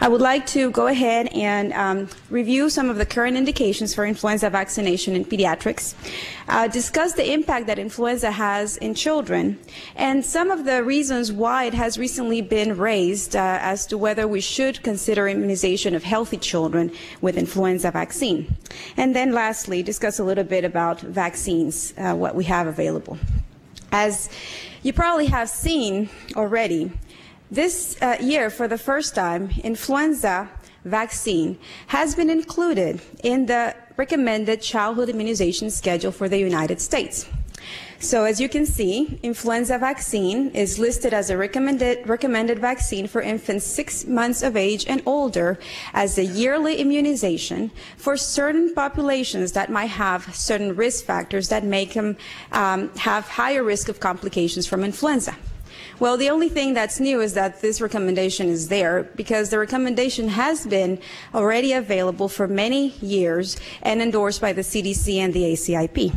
I would like to go ahead and review some of the current indications for influenza vaccination in pediatrics, discuss the impact that influenza has in children, and some of the reasons why it has recently been raised as to whether we should consider immunization of healthy children with influenza vaccine. And then lastly, discuss a little bit about vaccines, what we have available. As you probably have seen already, this year, for the first time, influenza vaccine has been included in the recommended childhood immunization schedule for the United States. So as you can see, influenza vaccine is listed as a recommended vaccine for infants 6 months of age and older as a yearly immunization for certain populations that might have certain risk factors that make them have higher risk of complications from influenza. Well, the only thing that's new is that this recommendation is there because the recommendation has been already available for many years and endorsed by the CDC and the ACIP.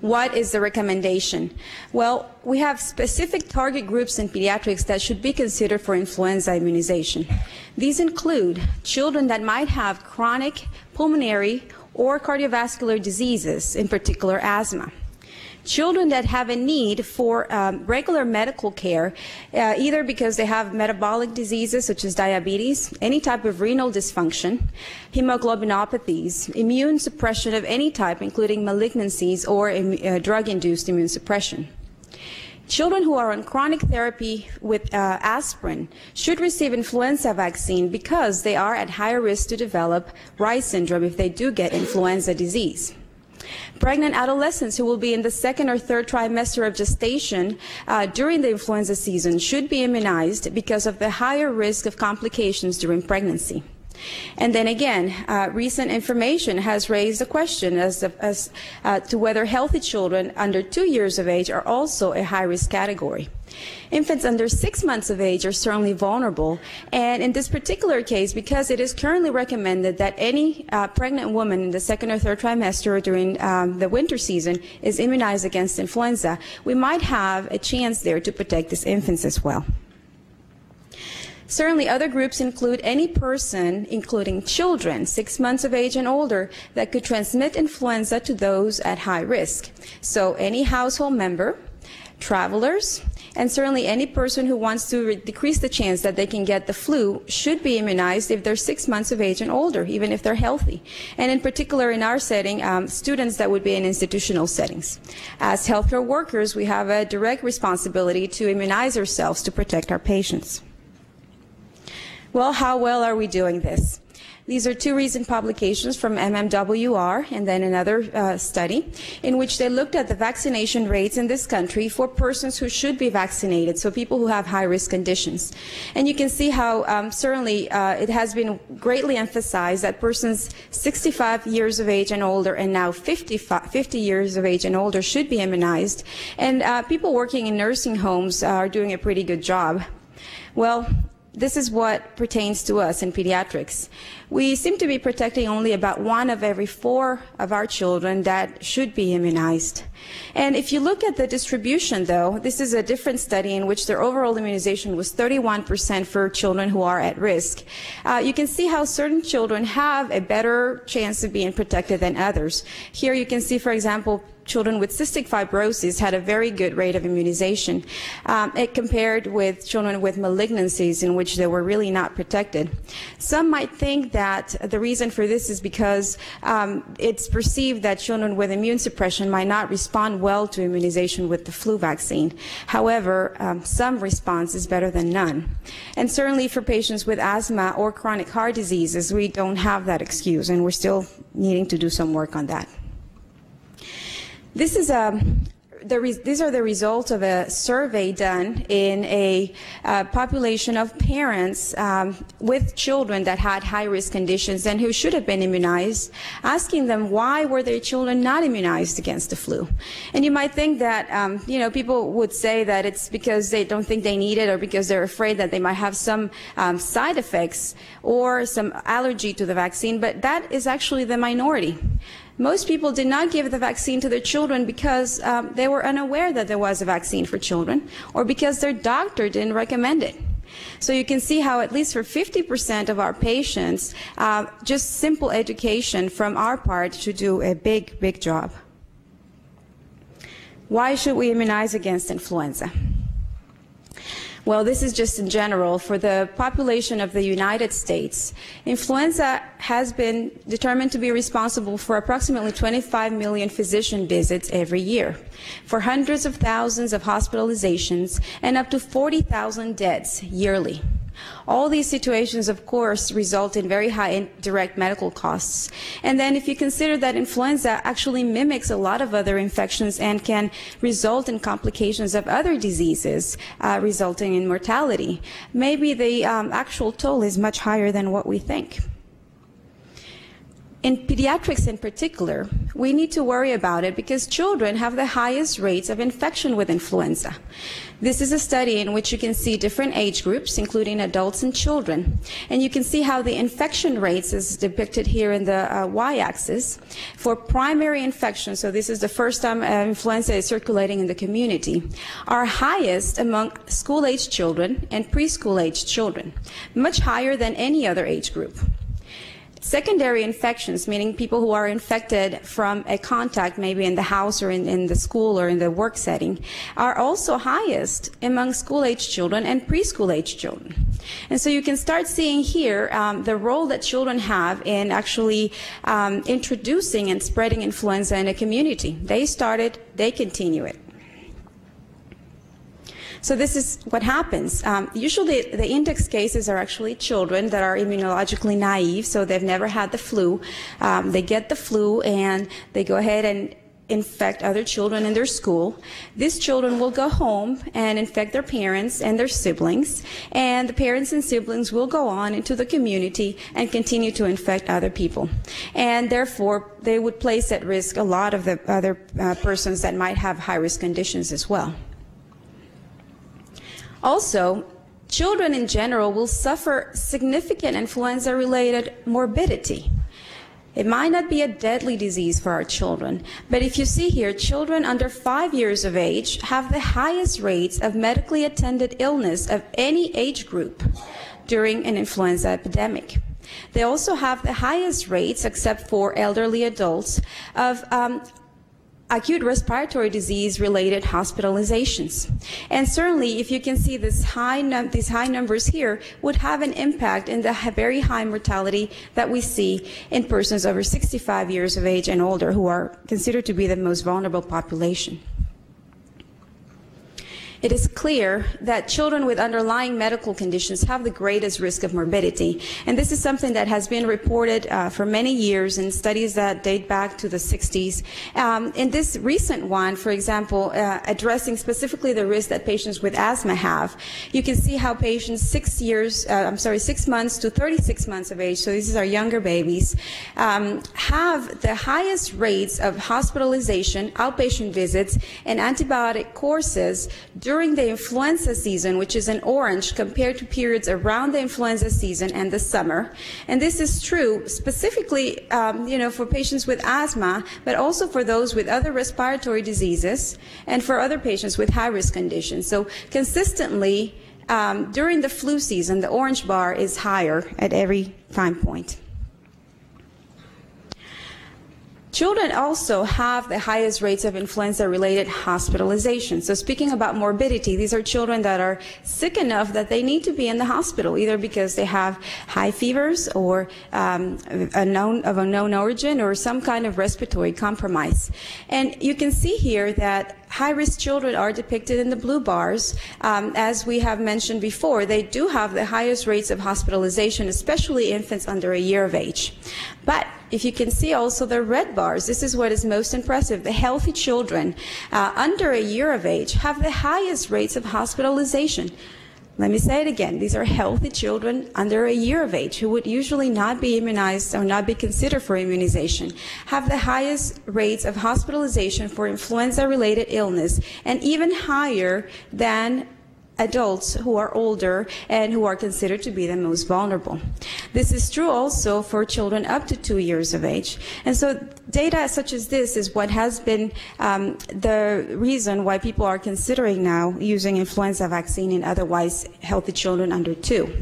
What is the recommendation? Well, we have specific target groups in pediatrics that should be considered for influenza immunization. These include children that might have chronic pulmonary or cardiovascular diseases, in particular asthma. Children that have a need for regular medical care, either because they have metabolic diseases such as diabetes, any type of renal dysfunction, hemoglobinopathies, immune suppression of any type, including malignancies or drug-induced immune suppression. Children who are on chronic therapy with aspirin should receive influenza vaccine because they are at higher risk to develop Reye syndrome if they do get influenza disease. Pregnant adolescents who will be in the second or third trimester of gestation during the influenza season should be immunized because of the higher risk of complications during pregnancy. And then again, recent information has raised the question as to whether healthy children under 2 years of age are also a high-risk category. Infants under 6 months of age are certainly vulnerable, and in this particular case, because it is currently recommended that any pregnant woman in the second or third trimester during the winter season is immunized against influenza, we might have a chance there to protect these infants as well. Certainly, other groups include any person, including children, 6 months of age and older, that could transmit influenza to those at high risk. So any household member, travelers, and certainly any person who wants to decrease the chance that they can get the flu should be immunized if they're 6 months of age and older, even if they're healthy. And in particular, in our setting, students that would be in institutional settings. As healthcare workers, we have a direct responsibility to immunize ourselves to protect our patients. Well, how well are we doing this? These are two recent publications from MMWR and then another study in which they looked at the vaccination rates in this country for persons who should be vaccinated, so people who have high-risk conditions. And you can see how certainly it has been greatly emphasized that persons 65 years of age and older and now 50 years of age and older should be immunized. And people working in nursing homes are doing a pretty good job. Well, this is what pertains to us in pediatrics. We seem to be protecting only about 1 of every 4 of our children that should be immunized. And if you look at the distribution, though, this is a different study in which their overall immunization was 31% for children who are at risk. You can see how certain children have a better chance of being protected than others. Here you can see, for example, children with cystic fibrosis had a very good rate of immunization compared with children with malignancies in which they were really not protected. Some might think that the reason for this is because it's perceived that children with immune suppression might not respond well to immunization with the flu vaccine. However, some response is better than none. And certainly for patients with asthma or chronic heart diseases, we don't have that excuse, and we're still needing to do some work on that. This is these are the results of a survey done in a population of parents with children that had high-risk conditions and who should have been immunized, asking them why were their children not immunized against the flu. And you might think that, you know, people would say that it's because they don't think they need it or because they're afraid that they might have some side effects or some allergy to the vaccine, but that is actually the minority. Most people did not give the vaccine to their children because they were unaware that there was a vaccine for children or because their doctor didn't recommend it. So you can see how at least for 50% of our patients, just simple education from our part should do a big, big job. Why should we immunize against influenza? Well, this is just in general. For the population of the United States, influenza has been determined to be responsible for approximately 25 million physician visits every year, for hundreds of thousands of hospitalizations, and up to 40,000 deaths yearly. All these situations, of course, result in very high indirect medical costs. And then if you consider that influenza actually mimics a lot of other infections and can result in complications of other diseases, resulting in mortality, maybe the actual toll is much higher than what we think. In pediatrics in particular, we need to worry about it because children have the highest rates of infection with influenza. This is a study in which you can see different age groups, including adults and children. And you can see how the infection rates, as depicted here in the y-axis, for primary infection, so this is the first time influenza is circulating in the community, are highest among school-aged children and preschool-aged children, much higher than any other age group. Secondary infections, meaning people who are infected from a contact, maybe in the house or in the school or in the work setting, are also highest among school-aged children and preschool-aged children. And so you can start seeing here the role that children have in actually introducing and spreading influenza in a community. They started, they continue it. So this is what happens. Usually the index cases are actually children that are immunologically naive, so they've never had the flu. They get the flu and they go ahead and infect other children in their school. These children will go home and infect their parents and their siblings, and the parents and siblings will go on into the community and continue to infect other people. And therefore, they would place at risk a lot of the other persons that might have high-risk conditions as well. Also, children in general will suffer significant influenza-related morbidity. It might not be a deadly disease for our children, but if you see here, children under 5 years of age have the highest rates of medically attended illness of any age group during an influenza epidemic. They also have the highest rates, except for elderly adults, of acute respiratory disease-related hospitalizations. And certainly, if you can see these high numbers here, would have an impact in the very high mortality that we see in persons over 65 years of age and older, who are considered to be the most vulnerable population. It is clear that children with underlying medical conditions have the greatest risk of morbidity, and this is something that has been reported for many years in studies that date back to the 60s. In this recent one, for example, addressing specifically the risk that patients with asthma have, you can see how patients 6 months to 36 months of age, so these are our younger babies, have the highest rates of hospitalization, outpatient visits, and antibiotic courses during the influenza season, which is in orange, compared to periods around the influenza season and the summer. And this is true specifically for patients with asthma, but also for those with other respiratory diseases and for other patients with high-risk conditions. So consistently, during the flu season, the orange bar is higher at every time point. Children also have the highest rates of influenza-related hospitalization. So speaking about morbidity, these are children that are sick enough that they need to be in the hospital, either because they have high fevers or of unknown origin or some kind of respiratory compromise. And you can see here that high-risk children are depicted in the blue bars. As we have mentioned before, they do have the highest rates of hospitalization, especially infants under a year of age. But if you can see also the red bars, this is what is most impressive. The healthy children under a year of age have the highest rates of hospitalization. Let me say it again. These are healthy children under a year of age who would usually not be immunized or not be considered for immunization, have the highest rates of hospitalization for influenza-related illness, and even higher than adults who are older and who are considered to be the most vulnerable. This is true also for children up to 2 years of age. And so data such as this is what has been the reason why people are considering now using influenza vaccine in otherwise healthy children under 2.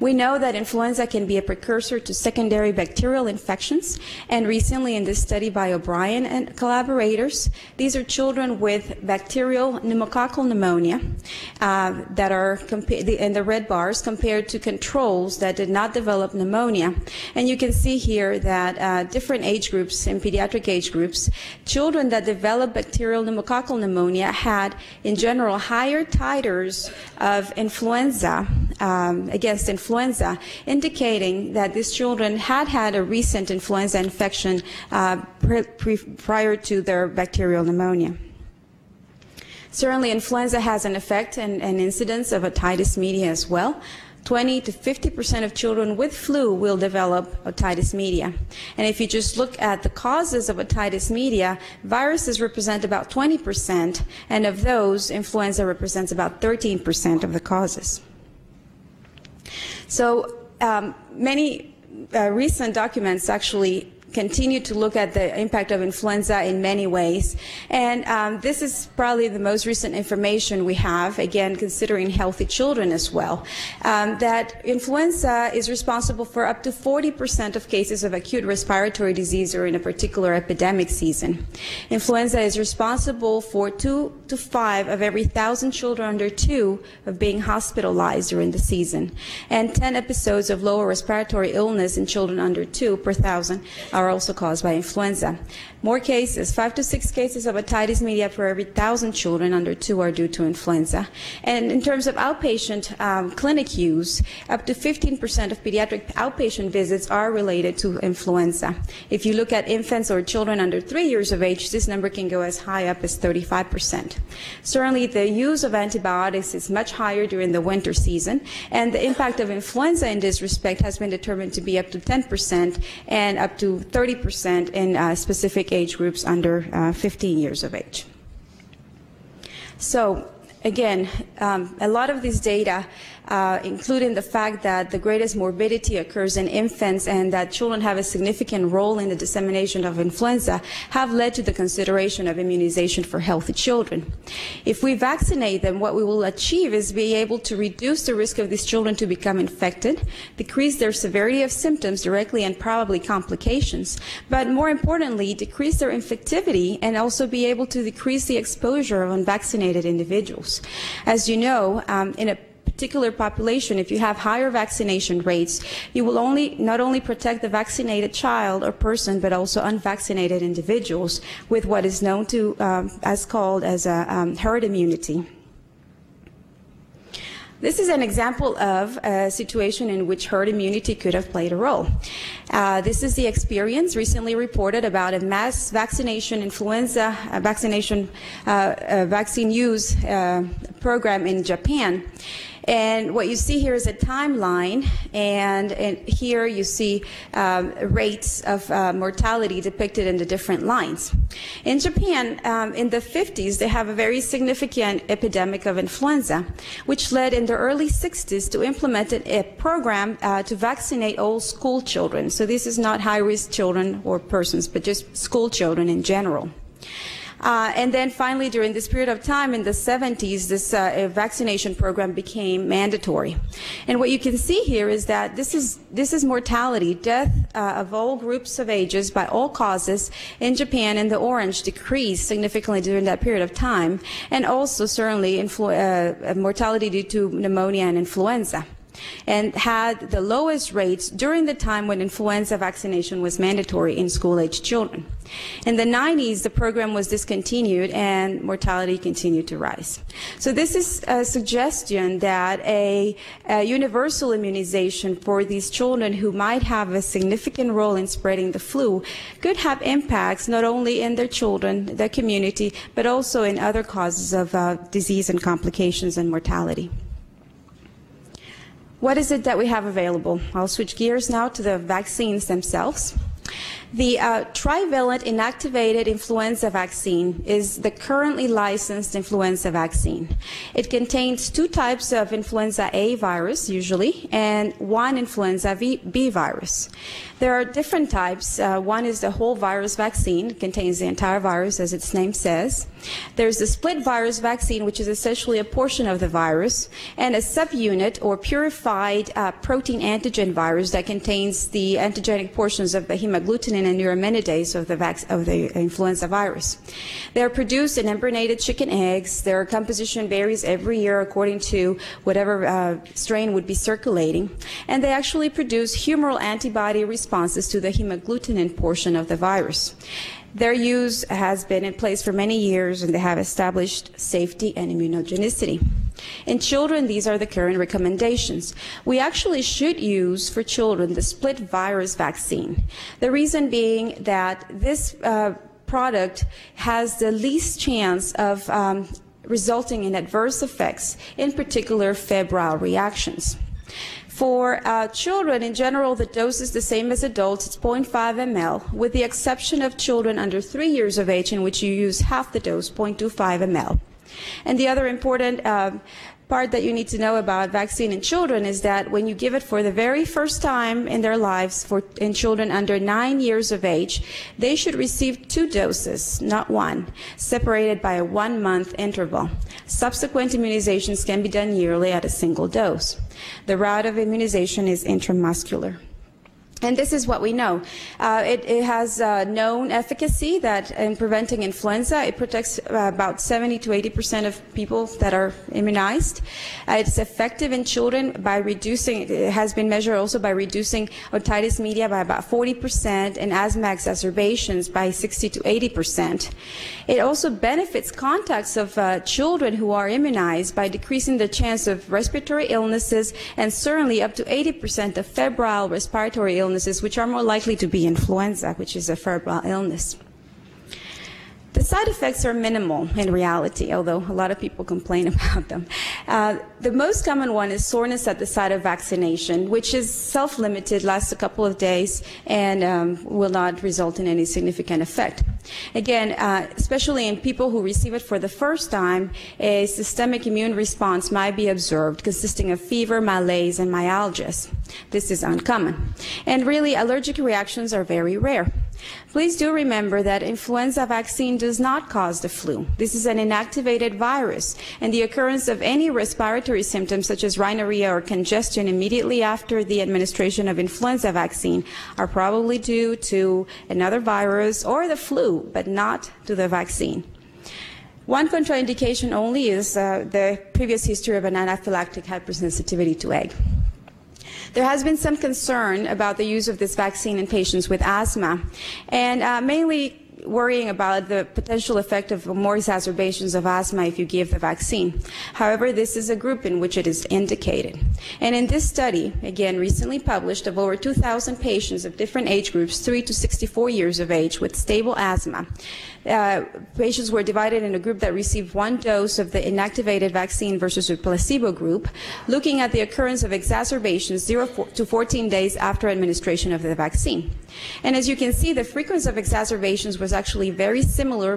We know that influenza can be a precursor to secondary bacterial infections, and recently in this study by O'Brien and collaborators, these are children with bacterial pneumococcal pneumonia that are in the red bars compared to controls that did not develop pneumonia. And you can see here that different age groups, in pediatric age groups, children that developed bacterial pneumococcal pneumonia had, in general, higher titers of influenza against influenza, indicating that these children had had a recent influenza infection prior to their bacterial pneumonia. Certainly, influenza has an effect and an incidence of otitis media as well. 20 to 50% of children with flu will develop otitis media. And if you just look at the causes of otitis media, viruses represent about 20%, and of those, influenza represents about 13% of the causes. So many recent documents actually continue to look at the impact of influenza in many ways. And this is probably the most recent information we have, again, considering healthy children as well, that influenza is responsible for up to 40% of cases of acute respiratory disease during a particular epidemic season. Influenza is responsible for 2 to 5 of every 1,000 children under 2 of being hospitalized during the season. And 10 episodes of lower respiratory illness in children under 2 per 1,000 are also caused by influenza. More cases, 5 to 6 cases of otitis media per every 1,000 children under 2 are due to influenza. And in terms of outpatient clinic use, up to 15% of pediatric outpatient visits are related to influenza. If you look at infants or children under 3 years of age, this number can go as high up as 35%. Certainly, the use of antibiotics is much higher during the winter season, and the impact of influenza in this respect has been determined to be up to 10% and up to 30% in specific age groups under 15 years of age. So again, a lot of these data, including the fact that the greatest morbidity occurs in infants and that children have a significant role in the dissemination of influenza, have led to the consideration of immunization for healthy children. If we vaccinate them, what we will achieve is be able to reduce the risk of these children to become infected, decrease their severity of symptoms directly and probably complications, but more importantly, decrease their infectivity and also be able to decrease the exposure of unvaccinated individuals. As you know, in a particular population, if you have higher vaccination rates, you will not only protect the vaccinated child or person, but also unvaccinated individuals with what is known to as herd immunity. This is an example of a situation in which herd immunity could have played a role. This is the experience recently reported about a mass vaccination influenza vaccine use program in Japan. And what you see here is a timeline, and here you see rates of mortality depicted in the different lines. In Japan, in the 50s, they have a very significant epidemic of influenza, which led in the early 60s to implement a program to vaccinate all school children. So this is not high-risk children or persons, but just school children in general. And then finally, during this period of time in the 70s, this vaccination program became mandatory. And what you can see here is that this is mortality. Death of all groups of ages by all causes in Japan in the orange decreased significantly during that period of time, and also certainly mortality due to pneumonia and influenza, and had the lowest rates during the time when influenza vaccination was mandatory in school-age children. In the 90s, the program was discontinued and mortality continued to rise. So this is a suggestion that a universal immunization for these children who might have a significant role in spreading the flu could have impacts not only in their children, their community, but also in other causes of disease and complications and mortality. What is it that we have available? I'll switch gears now to the vaccines themselves. The Trivalent Inactivated influenza vaccine is the currently licensed influenza vaccine. It contains 2 types of influenza A virus, usually, and 1 influenza B virus. There are different types. One is the whole virus vaccine. It contains the entire virus, as its name says. There's the split virus vaccine, which is essentially a portion of the virus, and a subunit or purified protein antigen virus that contains the antigenic portions of the hemagglutinin and neuraminidase of the influenza virus. They're produced in embryonated chicken eggs. Their composition varies every year according to whatever strain would be circulating. And they actually produce humoral antibody responses to the hemagglutinin portion of the virus. Their use has been in place for many years, and they have established safety and immunogenicity. In children, these are the current recommendations. We actually should use for children the split virus vaccine. The reason being that this product has the least chance of resulting in adverse effects, in particular febrile reactions. For children, in general, the dose is the same as adults. It's 0.5 ml, with the exception of children under 3 years of age, in which you use half the dose, 0.25 ml. And the other important part that you need to know about vaccine in children is that when you give it for the very first time in their lives in children under 9 years of age, they should receive 2 doses, not 1, separated by a 1-month interval. Subsequent immunizations can be done yearly at a single dose. The route of immunization is intramuscular. And this is what we know. It has known efficacy that in preventing influenza. It protects about 70 to 80% of people that are immunized. It's effective in children by reducing, it has been measured also by reducing otitis media by about 40% and asthma exacerbations by 60 to 80%. It also benefits contacts of children who are immunized by decreasing the chance of respiratory illnesses and certainly up to 80% of febrile respiratory illnesses, which are more likely to be influenza, which is a febrile illness. The side effects are minimal in reality, although a lot of people complain about them. The most common one is soreness at the site of vaccination, which is self-limited, lasts a couple of days, and will not result in any significant effect. Again, especially in people who receive it for the first time, a systemic immune response might be observed, consisting of fever, malaise, and myalgias. This is uncommon. And really, allergic reactions are very rare. Please do remember that influenza vaccine does not cause the flu. This is an inactivated virus, and the occurrence of any respiratory symptoms such as rhinorrhea or congestion immediately after the administration of influenza vaccine are probably due to another virus or the flu, but not to the vaccine. One contraindication only is the previous history of an anaphylactic hypersensitivity to egg. There has been some concern about the use of this vaccine in patients with asthma, and mainly worrying about the potential effect of more exacerbations of asthma if you give the vaccine. However, this is a group in which it is indicated. And in this study, again recently published, of over 2,000 patients of different age groups, 3 to 64 years of age with stable asthma, patients were divided in a group that received 1 dose of the inactivated vaccine versus a placebo group, looking at the occurrence of exacerbations 0 to 14 days after administration of the vaccine. And as you can see, the frequency of exacerbations was actually very similar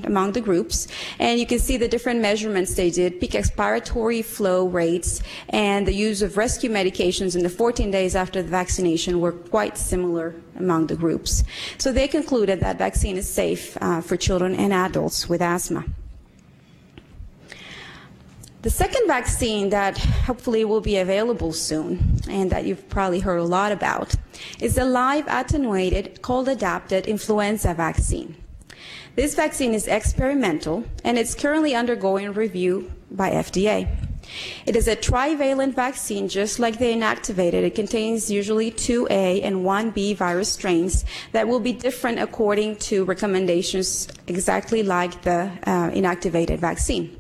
among the groups, and you can see the different measurements they did, peak expiratory flow rates, and the use of rescue medications in the 14 days after the vaccination were quite similar among the groups. So they concluded that vaccine is safe for children and adults with asthma. The second vaccine that hopefully will be available soon, and that you've probably heard a lot about, is the live attenuated cold adapted influenza vaccine. This vaccine is experimental, and it's currently undergoing review by FDA. It is a trivalent vaccine, just like the inactivated. It contains usually 2A and 1B virus strains that will be different according to recommendations, exactly like the inactivated vaccine.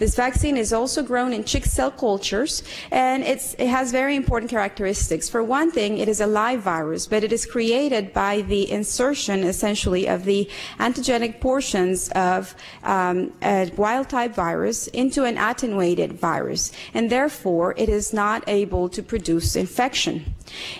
This vaccine is also grown in chick cell cultures, and it has very important characteristics. For one thing, it is a live virus, but it is created by the insertion, essentially, of the antigenic portions of a wild-type virus into an attenuated virus, and therefore it is not able to produce infection.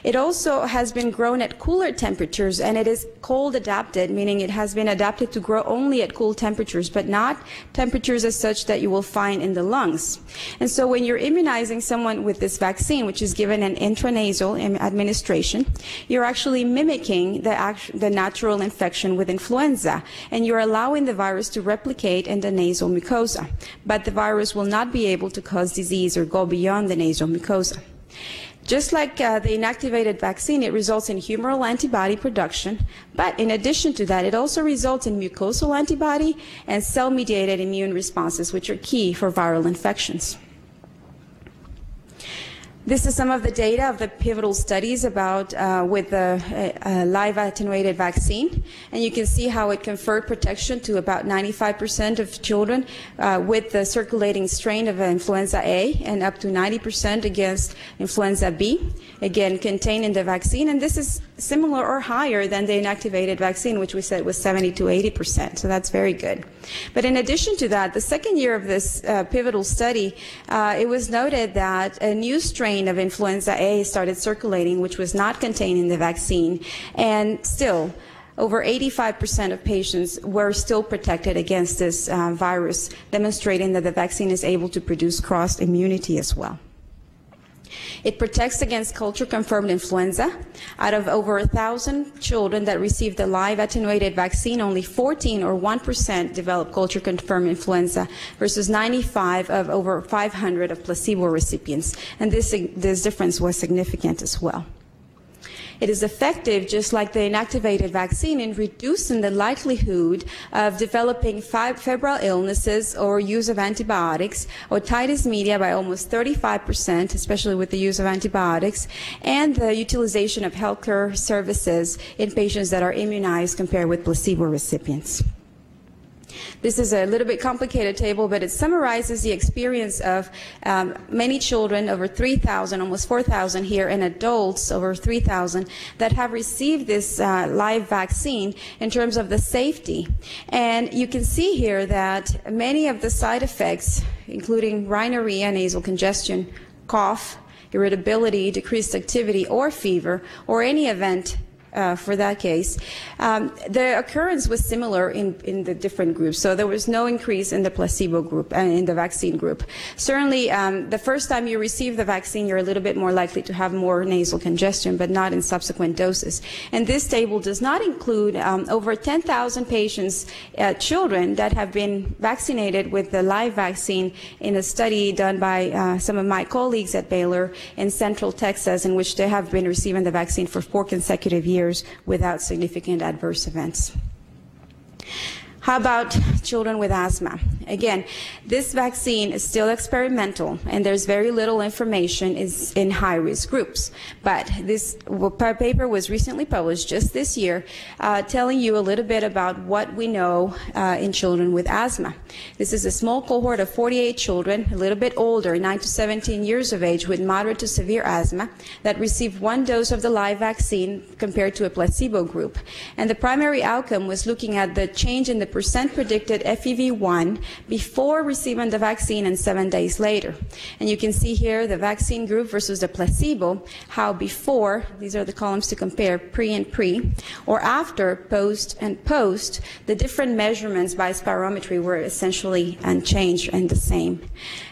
It also has been grown at cooler temperatures, and it is cold adapted, meaning it has been adapted to grow only at cool temperatures, but not temperatures as such that you will find in the lungs. And so when you're immunizing someone with this vaccine, which is given an intranasal administration, you're actually mimicking the natural infection with influenza, and you're allowing the virus to replicate in the nasal mucosa. But the virus will not be able to cause disease or go beyond the nasal mucosa. Just like the inactivated vaccine, it results in humoral antibody production, but in addition to that, it also results in mucosal antibody and cell-mediated immune responses, which are key for viral infections. This is some of the data of the pivotal studies about with the live attenuated vaccine, and you can see how it conferred protection to about 95% of children with the circulating strain of influenza A, and up to 90% against influenza B, again contained in the vaccine. And this is similar or higher than the inactivated vaccine, which we said was 70 to 80%. So that's very good. But in addition to that, the second year of this pivotal study, it was noted that a new strain of influenza A started circulating, which was not contained in the vaccine, and still over 85% of patients were still protected against this virus, demonstrating that the vaccine is able to produce cross immunity as well. It protects against culture-confirmed influenza. Out of over 1,000 children that received the live attenuated vaccine, only 14 or 1% developed culture-confirmed influenza versus 95 of over 500 of placebo recipients. And this difference was significant as well. It is effective, just like the inactivated vaccine, in reducing the likelihood of developing febrile illnesses or use of antibiotics, otitis media by almost 35%, especially with the use of antibiotics, and the utilization of healthcare services in patients that are immunized compared with placebo recipients. This is a little bit complicated table, but it summarizes the experience of many children, over 3,000, almost 4,000 here, and adults, over 3,000, that have received this live vaccine in terms of the safety. And you can see here that many of the side effects, including rhinorrhea, nasal congestion, cough, irritability, decreased activity, or fever, or any event for that case, the occurrence was similar in the different groups. So there was no increase in the placebo group and in the vaccine group. Certainly, the first time you receive the vaccine, you're a little bit more likely to have more nasal congestion, but not in subsequent doses. And this table does not include over 10,000 patients, children that have been vaccinated with the live vaccine in a study done by some of my colleagues at Baylor in Central Texas, in which they have been receiving the vaccine for 4 consecutive years without significant adverse events. How about children with asthma? Again, this vaccine is still experimental, and there's very little information in high-risk groups. But this paper was recently published just this year, telling you a little bit about what we know in children with asthma. This is a small cohort of 48 children, a little bit older, 9 to 17 years of age, with moderate to severe asthma, that received 1 dose of the live vaccine compared to a placebo group. And the primary outcome was looking at the change in the percent predicted FEV1 before receiving the vaccine and 7 days later. And you can see here the vaccine group versus the placebo, how before, these are the columns to compare pre and pre, or after, post and post, the different measurements by spirometry were essentially unchanged and the same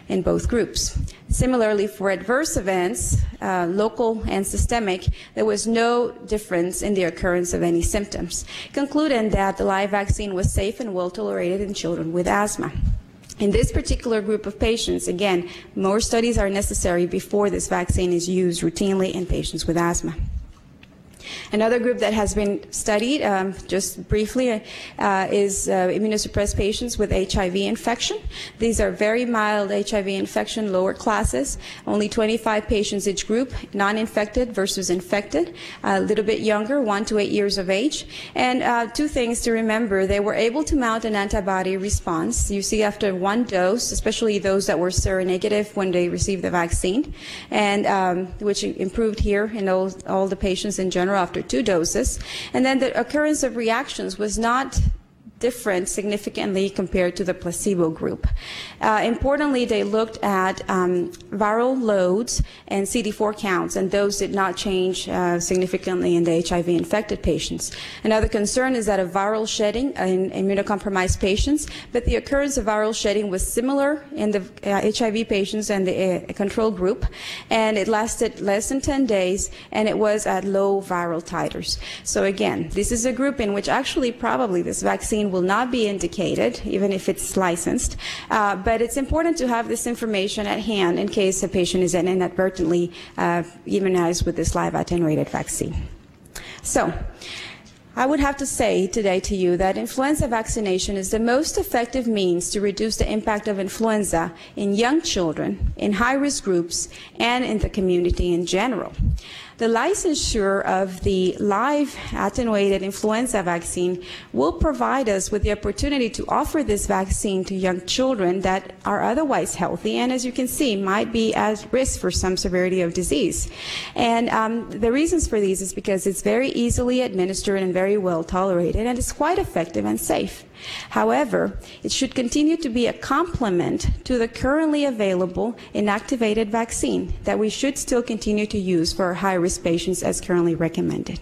in both groups. Similarly, for adverse events, local and systemic, there was no difference in the occurrence of any symptoms, concluding that the live vaccine was safe and well tolerated in children with asthma. In this particular group of patients, again, more studies are necessary before this vaccine is used routinely in patients with asthma. Another group that has been studied, just briefly, is immunosuppressed patients with HIV infection. These are very mild HIV infection, lower classes, only 25 patients each group, non-infected versus infected, a little bit younger, 1 to 8 years of age. And two things to remember: they were able to mount an antibody response. You see, after one dose, especially those that were seronegative when they received the vaccine, and which improved here in all the patients in general after 2 doses. And then the occurrence of reactions was not different significantly compared to the placebo group. Importantly, they looked at viral loads and CD4 counts, and those did not change significantly in the HIV infected patients. Another concern is that of viral shedding in immunocompromised patients, but the occurrence of viral shedding was similar in the HIV patients and the control group, and it lasted less than 10 days, and it was at low viral titers. So again, this is a group in which actually probably this vaccine will not be indicated, even if it's licensed, but it's important to have this information at hand in case a patient is inadvertently immunized with this live attenuated vaccine. So, I would have to say today to you that influenza vaccination is the most effective means to reduce the impact of influenza in young children, in high-risk groups, and in the community in general. The licensure of the live attenuated influenza vaccine will provide us with the opportunity to offer this vaccine to young children that are otherwise healthy and, as you can see, might be at risk for some severity of disease. And the reasons for these is because it's very easily administered and very well tolerated, and it's quite effective and safe. However, it should continue to be a complement to the currently available inactivated vaccine that we should still continue to use for high-risk patients as currently recommended.